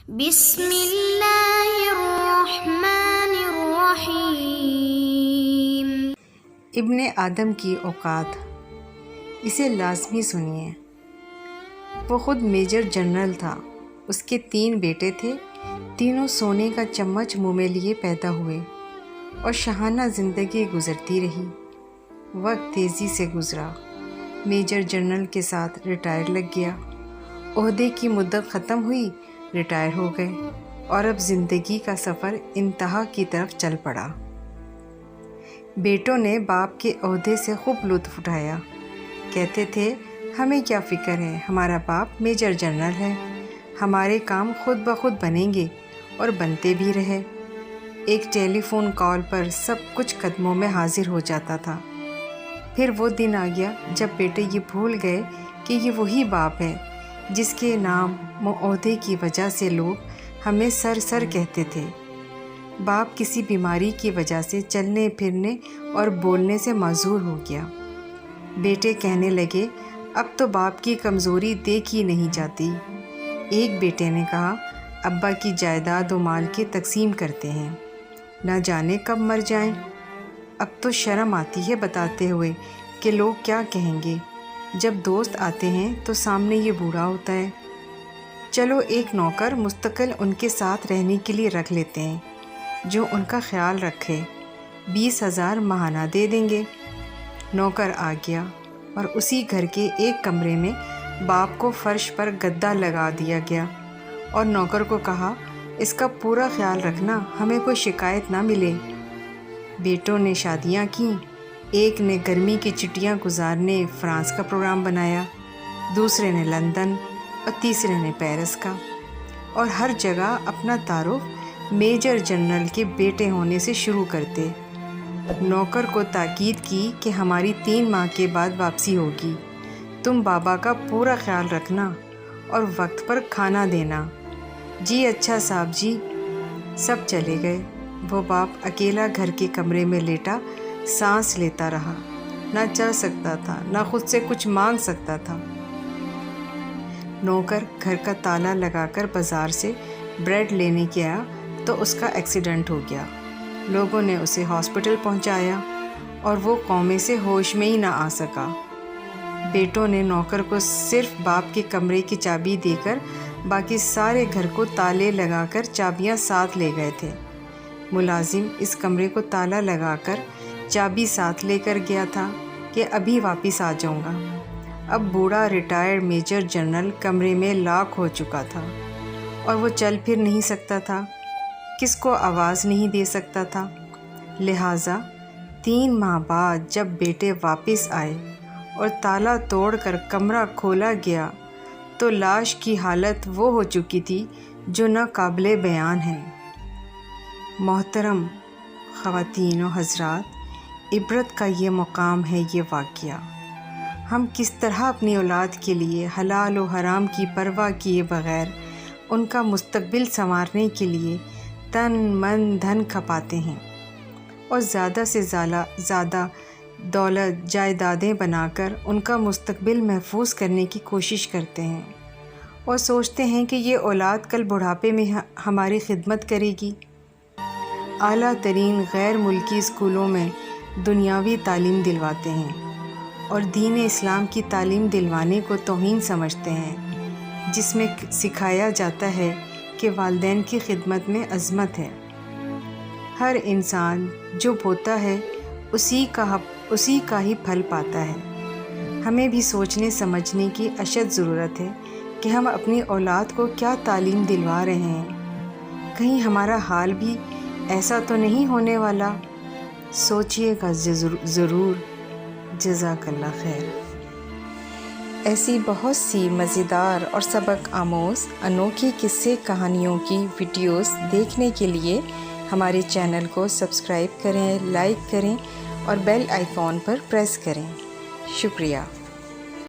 بسم اللہ الرحمن الرحیم۔ ابن آدم کی اوقات، اسے لازمی سنیے۔ وہ خود میجر جنرل تھا۔ اس کے 3 بیٹے تھے، تینوں سونے کا چمچ منہ میں لیے پیدا ہوئے اور شاہانہ زندگی گزرتی رہی۔ وقت تیزی سے گزرا۔ میجر جنرل کے ساتھ ریٹائر لگ گیا۔ عہدے کی مدت ختم ہوئی، ریٹائر ہو گئے اور اب زندگی کا سفر انتہا کی طرف چل پڑا۔ بیٹوں نے باپ کے عہدے سے خوب لطف اٹھایا۔ کہتے تھے، ہمیں کیا فکر ہے، ہمارا باپ میجر جنرل ہے، ہمارے کام خود بخود بنیں گے، اور بنتے بھی رہے۔ ایک ٹیلی فون کال پر سب کچھ قدموں میں حاضر ہو جاتا تھا۔ پھر وہ دن آ گیا جب بیٹے یہ بھول گئے کہ یہ وہی باپ ہے جس کے نام و عہدے کی وجہ سے لوگ ہمیں سر کہتے تھے۔ باپ کسی بیماری کی وجہ سے چلنے پھرنے اور بولنے سے معذور ہو گیا۔ بیٹے کہنے لگے، اب تو باپ کی کمزوری دیکھی نہیں جاتی۔ ایک بیٹے نے کہا، ابا کی جائیداد و مال کی تقسیم کرتے ہیں، نہ جانے کب مر جائیں۔ اب تو شرم آتی ہے بتاتے ہوئے کہ لوگ کیا کہیں گے۔ جب دوست آتے ہیں تو سامنے یہ بوڑھا ہوتا ہے۔ چلو ایک نوکر مستقل ان کے ساتھ رہنے کے لیے رکھ لیتے ہیں جو ان کا خیال رکھے، 20,000 ماہانہ دے دیں گے۔ نوکر آ گیا اور اسی گھر کے ایک کمرے میں باپ کو فرش پر گدا لگا دیا گیا اور نوکر کو کہا، اس کا پورا خیال رکھنا، ہمیں کوئی شکایت نہ ملے۔ بیٹوں نے شادیاں کیں۔ ایک نے گرمی کی چھٹیاں گزارنے فرانس کا پروگرام بنایا، دوسرے نے لندن اور تیسرے نے پیرس کا، اور ہر جگہ اپنا تعارف میجر جنرل کے بیٹے ہونے سے شروع کرتے۔ نوکر کو تاکید کی کہ ہماری 3 ماہ کے بعد واپسی ہوگی، تم بابا کا پورا خیال رکھنا اور وقت پر کھانا دینا۔ جی اچھا صاحب جی۔ سب چلے گئے۔ وہ باپ اکیلا گھر کے کمرے میں لیٹا سانس لیتا رہا، نہ چل سکتا تھا، نہ خود سے کچھ مانگ سکتا تھا۔ نوکر گھر کا تالا لگا کر بازار سے بریڈ لینے گیا تو اس کا ایکسیڈنٹ ہو گیا۔ لوگوں نے اسے ہاسپٹل پہنچایا اور وہ قومے سے ہوش میں ہی نہ آ سکا۔ بیٹوں نے نوکر کو صرف باپ کے کمرے کی چابی دے کر باقی سارے گھر کو تالے لگا کر چابیاں ساتھ لے گئے تھے۔ ملازم اس کمرے کو تالا لگا کر چابی ساتھ لے کر گیا تھا کہ ابھی واپس آ جاؤں گا۔ اب بوڑھا ریٹائرڈ میجر جنرل کمرے میں لاک ہو چکا تھا اور وہ چل پھر نہیں سکتا تھا، کس کو آواز نہیں دے سکتا تھا۔ لہٰذا 3 ماہ بعد جب بیٹے واپس آئے اور تالا توڑ کر کمرہ کھولا گیا تو لاش کی حالت وہ ہو چکی تھی جو نہ قابل بیان ہے۔ محترم خواتین و حضرات، عبرت کا یہ مقام ہے یہ واقعہ۔ ہم کس طرح اپنی اولاد کے لیے حلال و حرام کی پرواہ کیے بغیر ان کا مستقبل سنوارنے کے لیے تن من دھن کھپاتے ہیں اور زیادہ سے زیادہ دولت جائیدادیں بنا کر ان کا مستقبل محفوظ کرنے کی کوشش کرتے ہیں اور سوچتے ہیں کہ یہ اولاد کل بڑھاپے میں ہماری خدمت کرے گی۔ اعلیٰ ترین غیر ملکی اسکولوں میں دنیاوی تعلیم دلواتے ہیں اور دین اسلام کی تعلیم دلوانے کو توہین سمجھتے ہیں، جس میں سکھایا جاتا ہے کہ والدین کی خدمت میں عظمت ہے۔ ہر انسان جو بوتا ہے اسی کا ہی پھل پاتا ہے۔ ہمیں بھی سوچنے سمجھنے کی اشد ضرورت ہے کہ ہم اپنی اولاد کو کیا تعلیم دلوا رہے ہیں۔ کہیں ہمارا حال بھی ایسا تو نہیں ہونے والا؟ سوچئے گا ضرور۔ جزاک اللہ خیر۔ ایسی بہت سی مزیدار اور سبق آموز انوکھی قصے کہانیوں کی ویڈیوز دیکھنے کے لیے ہمارے چینل کو سبسکرائب کریں، لائک کریں اور بیل آئیکن پر پریس کریں۔ شکریہ۔